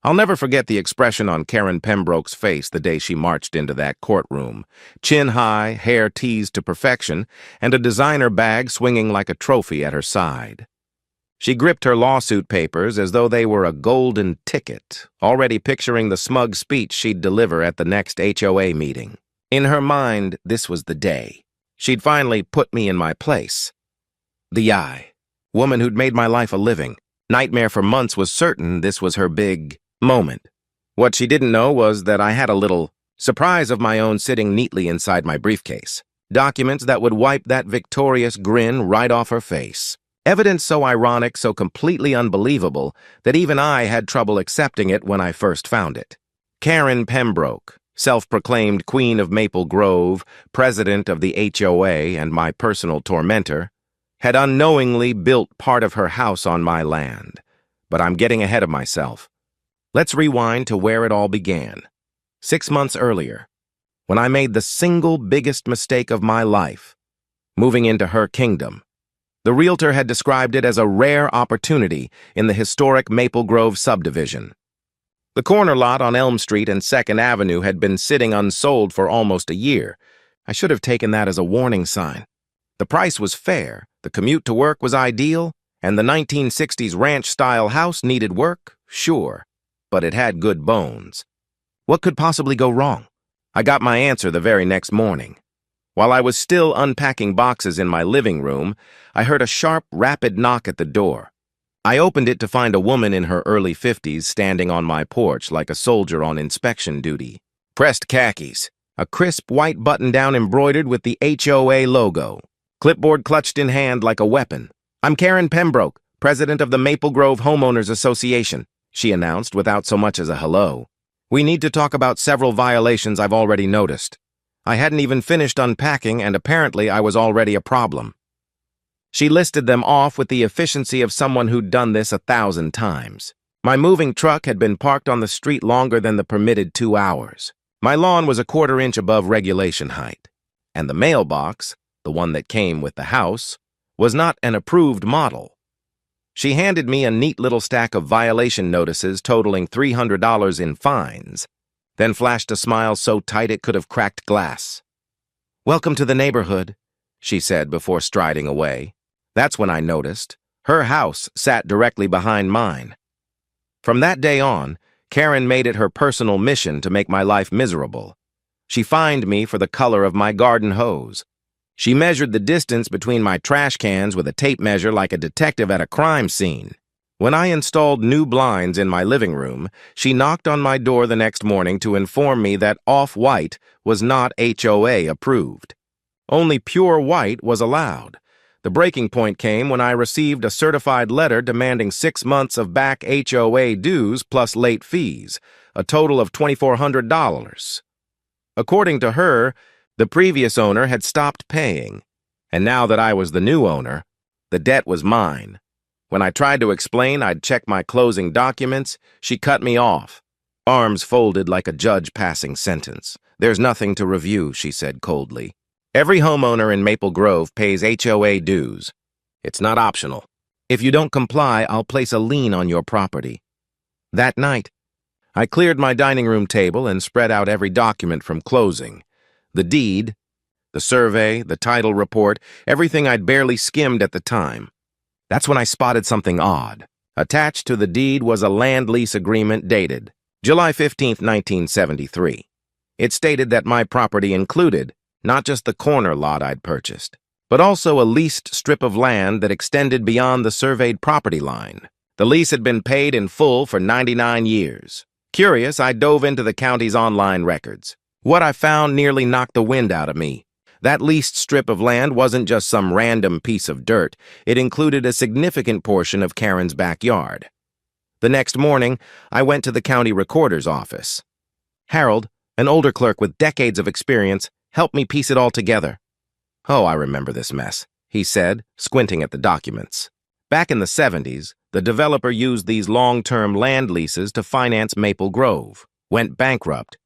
I'll never forget the expression on Karen Pembroke's face the day she marched into that courtroom. Chin high, hair teased to perfection, and a designer bag swinging like a trophy at her side. She gripped her lawsuit papers as though they were a golden ticket, already picturing the smug speech she'd deliver at the next HOA meeting. In her mind, this was the day. She'd finally put me in my place. The I, woman who'd made my life a living, nightmare for months, was certain this was her big moment. What she didn't know was that I had a little surprise of my own sitting neatly inside my briefcase. Documents that would wipe that victorious grin right off her face. Evidence so ironic, so completely unbelievable, that even I had trouble accepting it when I first found it. Karen Pembroke, self-proclaimed Queen of Maple Grove, president of the HOA and my personal tormentor, had unknowingly built part of her house on my land. But I'm getting ahead of myself. Let's rewind to where it all began. 6 months earlier, when I made the single biggest mistake of my life, moving into her kingdom. The realtor had described it as a rare opportunity in the historic Maple Grove subdivision. The corner lot on Elm Street and 2nd Avenue had been sitting unsold for almost a year. I should have taken that as a warning sign. The price was fair, the commute to work was ideal, and the 1960s ranch-style house needed work, sure. But it had good bones. What could possibly go wrong? I got my answer the very next morning. While I was still unpacking boxes in my living room, I heard a sharp, rapid knock at the door. I opened it to find a woman in her early 50s standing on my porch like a soldier on inspection duty. Pressed khakis, a crisp white button-down embroidered with the HOA logo, clipboard clutched in hand like a weapon. "I'm Karen Pembroke, president of the Maple Grove Homeowners Association," she announced without so much as a hello. "We need to talk about several violations I've already noticed." I hadn't even finished unpacking, and apparently I was already a problem. She listed them off with the efficiency of someone who'd done this 1,000 times. My moving truck had been parked on the street longer than the permitted 2 hours. My lawn was a 1/4 inch above regulation height. And the mailbox, the one that came with the house, was not an approved model. She handed me a neat little stack of violation notices totaling $300 in fines, then flashed a smile so tight it could have cracked glass. "Welcome to the neighborhood," she said before striding away. That's when I noticed. Her house sat directly behind mine. From that day on, Karen made it her personal mission to make my life miserable. She fined me for the color of my garden hose. She measured the distance between my trash cans with a tape measure like a detective at a crime scene. When I installed new blinds in my living room, she knocked on my door the next morning to inform me that off-white was not HOA approved. Only pure white was allowed. The breaking point came when I received a certified letter demanding 6 months of back HOA dues plus late fees, a total of $2,400. According to her, the previous owner had stopped paying, and now that I was the new owner, the debt was mine. When I tried to explain I'd checked my closing documents, she cut me off. Arms folded like a judge passing sentence. "There's nothing to review," she said coldly. "Every homeowner in Maple Grove pays HOA dues. It's not optional. If you don't comply, I'll place a lien on your property." That night, I cleared my dining room table and spread out every document from closing. The deed, the survey, the title report, everything I'd barely skimmed at the time. That's when I spotted something odd. Attached to the deed was a land lease agreement dated July 15, 1973. It stated that my property included not just the corner lot I'd purchased, but also a leased strip of land that extended beyond the surveyed property line. The lease had been paid in full for 99 years. Curious, I dove into the county's online records. What I found nearly knocked the wind out of me. That leased strip of land wasn't just some random piece of dirt. It included a significant portion of Karen's backyard. The next morning, I went to the county recorder's office. Harold, an older clerk with decades of experience, helped me piece it all together. "Oh, I remember this mess," he said, squinting at the documents. Back in the 70s, the developer used these long-term land leases to finance Maple Grove. Went bankrupt.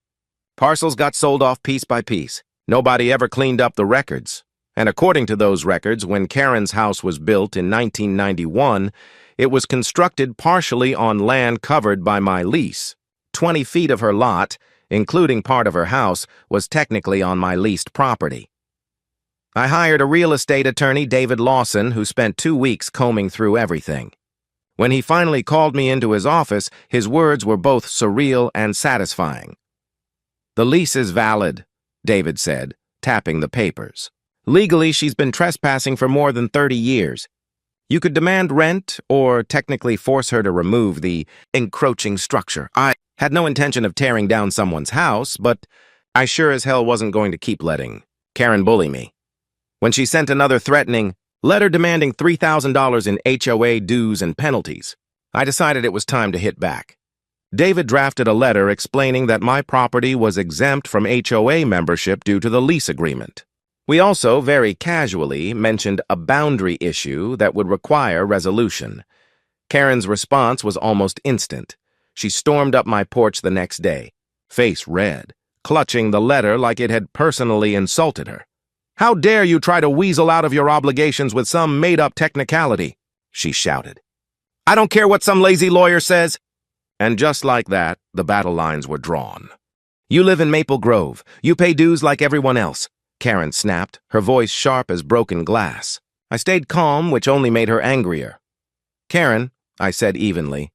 Parcels got sold off piece by piece. Nobody ever cleaned up the records. And according to those records, when Karen's house was built in 1991, It was constructed partially on land covered by my lease. 20 feet of her lot, including part of her house, was technically on my leased property. I hired a real estate attorney, David Lawson, who spent 2 weeks combing through everything. When he finally called me into his office, his words were both surreal and satisfying. "The lease is valid," David said, tapping the papers. "Legally, she's been trespassing for more than 30 years. You could demand rent or technically force her to remove the encroaching structure. I had no intention of tearing down someone's house, but I sure as hell wasn't going to keep letting Karen bully me. When she sent another threatening letter demanding $3,000 in HOA dues and penalties, I decided it was time to hit back. David drafted a letter explaining that my property was exempt from HOA membership due to the lease agreement. We also, very casually, mentioned a boundary issue that would require resolution. Karen's response was almost instant. She stormed up my porch the next day, face red, clutching the letter like it had personally insulted her. "How dare you try to weasel out of your obligations with some made-up technicality?" she shouted. "I don't care what some lazy lawyer says." And just like that, the battle lines were drawn. "You live in Maple Grove. You pay dues like everyone else," Karen snapped, her voice sharp as broken glass. I stayed calm, which only made her angrier. "Karen," I said evenly,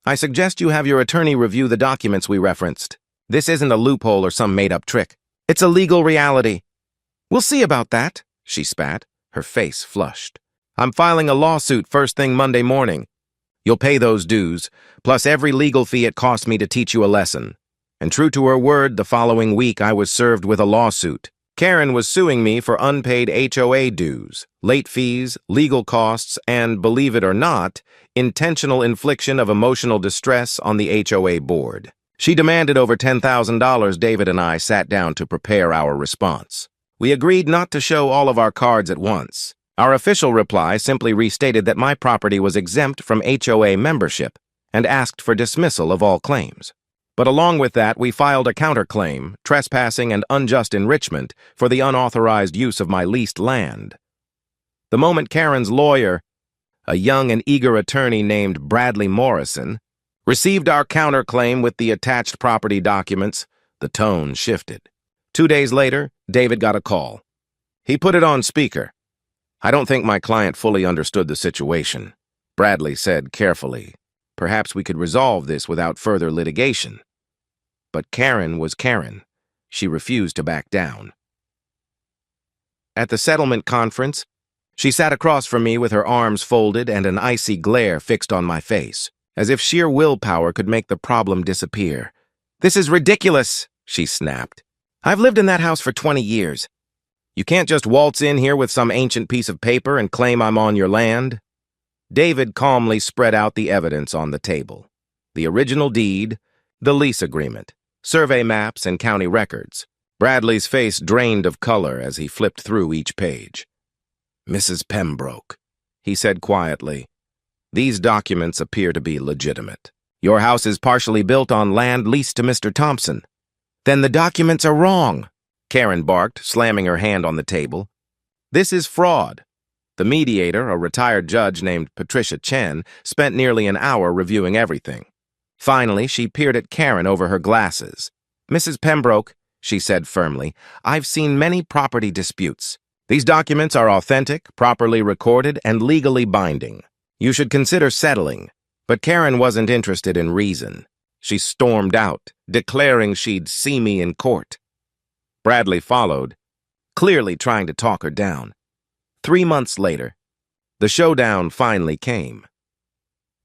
"I suggest you have your attorney review the documents we referenced. This isn't a loophole or some made-up trick. It's a legal reality." "We'll see about that," she spat, her face flushed. "I'm filing a lawsuit first thing Monday morning. You'll pay those dues, plus every legal fee it cost me to teach you a lesson." And true to her word, the following week I was served with a lawsuit. Karen was suing me for unpaid HOA dues, late fees, legal costs, and, believe it or not, intentional infliction of emotional distress on the HOA board. She demanded over $10,000. David and I sat down to prepare our response. We agreed not to show all of our cards at once. Our official reply simply restated that my property was exempt from HOA membership and asked for dismissal of all claims. But along with that, we filed a counterclaim, trespassing and unjust enrichment, for the unauthorized use of my leased land. The moment Karen's lawyer, a young and eager attorney named Bradley Morrison, received our counterclaim with the attached property documents, the tone shifted. 2 days later, David got a call. He put it on speaker. "I don't think my client fully understood the situation," Bradley said carefully. "Perhaps we could resolve this without further litigation." But Karen was Karen. She refused to back down. At the settlement conference, she sat across from me with her arms folded and an icy glare fixed on my face, as if sheer willpower could make the problem disappear. "This is ridiculous," she snapped. "I've lived in that house for 20 years. You can't just waltz in here with some ancient piece of paper and claim I'm on your land." David calmly spread out the evidence on the table. The original deed, the lease agreement, survey maps, and county records. Bradley's face drained of color as he flipped through each page. "Mrs. Pembroke," he said quietly, "these documents appear to be legitimate. Your house is partially built on land leased to Mr. Thompson." "Then the documents are wrong," Karen barked, slamming her hand on the table. "This is fraud." The mediator, a retired judge named Patricia Chen, spent nearly an hour reviewing everything. Finally, she peered at Karen over her glasses. "Mrs. Pembroke," she said firmly, "I've seen many property disputes. These documents are authentic, properly recorded, and legally binding. You should consider settling." But Karen wasn't interested in reason. She stormed out, declaring she'd see me in court. Bradley followed, clearly trying to talk her down. 3 months later, the showdown finally came.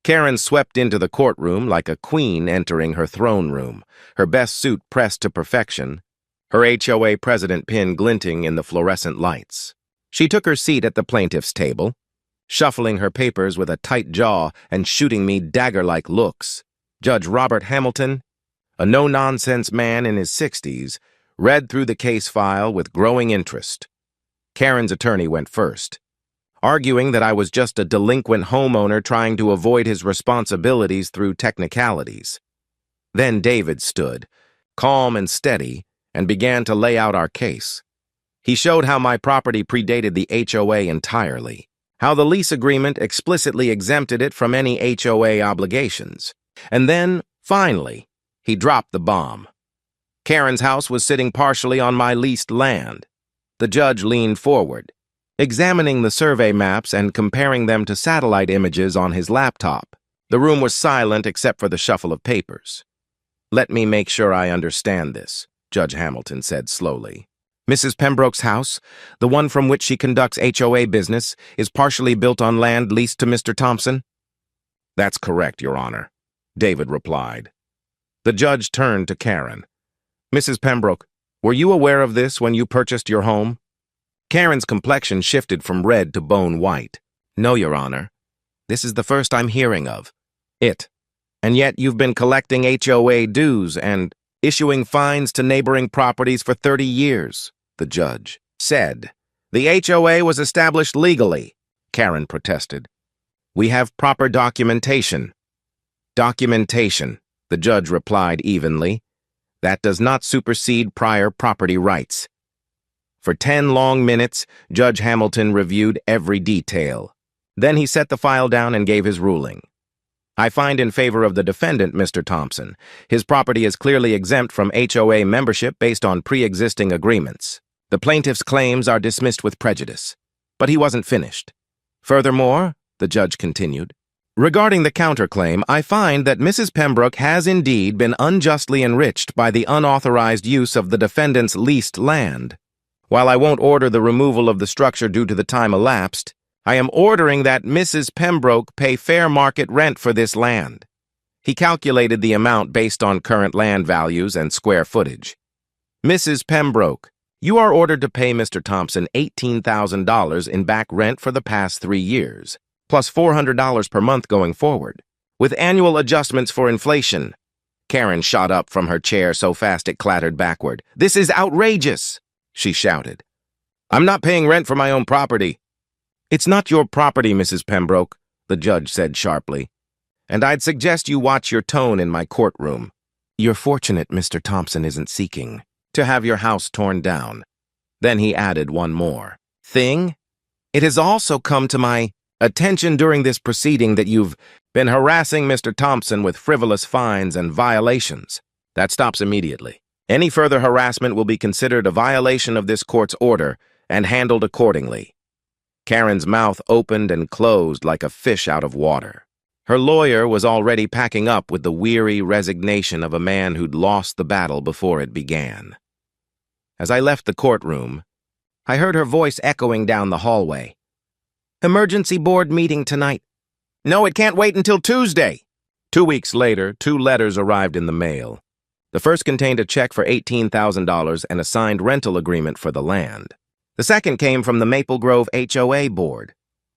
Karen swept into the courtroom like a queen entering her throne room, her best suit pressed to perfection, her HOA president pin glinting in the fluorescent lights. She took her seat at the plaintiff's table, shuffling her papers with a tight jaw and shooting me dagger-like looks. Judge Robert Hamilton, a no-nonsense man in his 60s, read through the case file with growing interest. Karen's attorney went first, arguing that I was just a delinquent homeowner trying to avoid his responsibilities through technicalities. Then David stood, calm and steady, and began to lay out our case. He showed how my property predated the HOA entirely. how the lease agreement explicitly exempted it from any HOA obligations. And then, finally, he dropped the bomb. Karen's house was sitting partially on my leased land. The judge leaned forward, examining the survey maps and comparing them to satellite images on his laptop. The room was silent except for the shuffle of papers. "Let me make sure I understand this," Judge Hamilton said slowly. "Mrs. Pembroke's house, the one from which she conducts HOA business, is partially built on land leased to Mr. Thompson?" "That's correct, Your Honor," David replied. The judge turned to Karen. "Mrs. Pembroke, were you aware of this when you purchased your home?" Karen's complexion shifted from red to bone white. "No, Your Honor. This is the first I'm hearing of it. And yet you've been collecting HOA dues and issuing fines to neighboring properties for 30 years, the judge said. "The HOA was established legally," Karen protested. "We have proper documentation." "Documentation," the judge replied evenly. "That does not supersede prior property rights." For 10 long minutes, Judge Hamilton reviewed every detail. Then he set the file down and gave his ruling. "I find in favor of the defendant, Mr. Thompson. His property is clearly exempt from HOA membership based on pre-existing agreements. The plaintiff's claims are dismissed with prejudice." But he wasn't finished. "Furthermore," the judge continued, "regarding the counterclaim, I find that Mrs. Pembroke has indeed been unjustly enriched by the unauthorized use of the defendant's leased land. While I won't order the removal of the structure due to the time elapsed, I am ordering that Mrs. Pembroke pay fair market rent for this land." He calculated the amount based on current land values and square footage. "Mrs. Pembroke, you are ordered to pay Mr. Thompson $18,000 in back rent for the past 3 years, plus $400 per month going forward, with annual adjustments for inflation." Karen shot up from her chair so fast it clattered backward. "This is outrageous," she shouted. "I'm not paying rent for my own property." "It's not your property, Mrs. Pembroke," the judge said sharply. "And I'd suggest you watch your tone in my courtroom. You're fortunate Mr. Thompson isn't seeking to have your house torn down." Then he added one more thing. "It has also come to my attention during this proceeding that you've been harassing Mr. Thompson with frivolous fines and violations. That stops immediately. Any further harassment will be considered a violation of this court's order and handled accordingly." Karen's mouth opened and closed like a fish out of water. Her lawyer was already packing up with the weary resignation of a man who'd lost the battle before it began. As I left the courtroom, I heard her voice echoing down the hallway. "Emergency board meeting tonight." "No, it can't wait until Tuesday." 2 weeks later, 2 letters arrived in the mail. The first contained a check for $18,000 and a signed rental agreement for the land. The second came from the Maple Grove HOA board,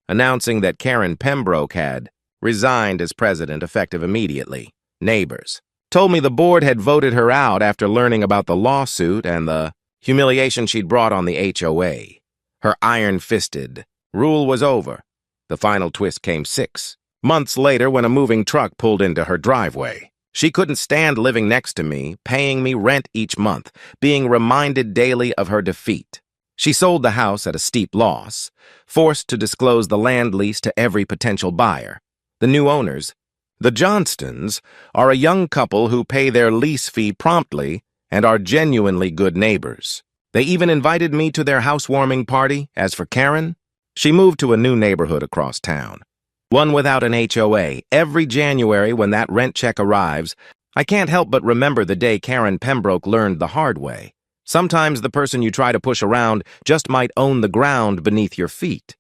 announcing that Karen Pembroke had resigned as president effective immediately. Neighbors told me the board had voted her out after learning about the lawsuit and the humiliation she'd brought on the HOA. Her iron-fisted rule was over. The final twist came 6 months later when a moving truck pulled into her driveway. She couldn't stand living next to me, paying me rent each month, being reminded daily of her defeat. She sold the house at a steep loss, forced to disclose the land lease to every potential buyer. The new owners, the Johnstons, are a young couple who pay their lease fee promptly and are genuinely good neighbors. They even invited me to their housewarming party. As for Karen, she moved to a new neighborhood across town, one without an HOA. Every January when that rent check arrives, I can't help but remember the day Karen Pembroke learned the hard way. Sometimes the person you try to push around just might own the ground beneath your feet.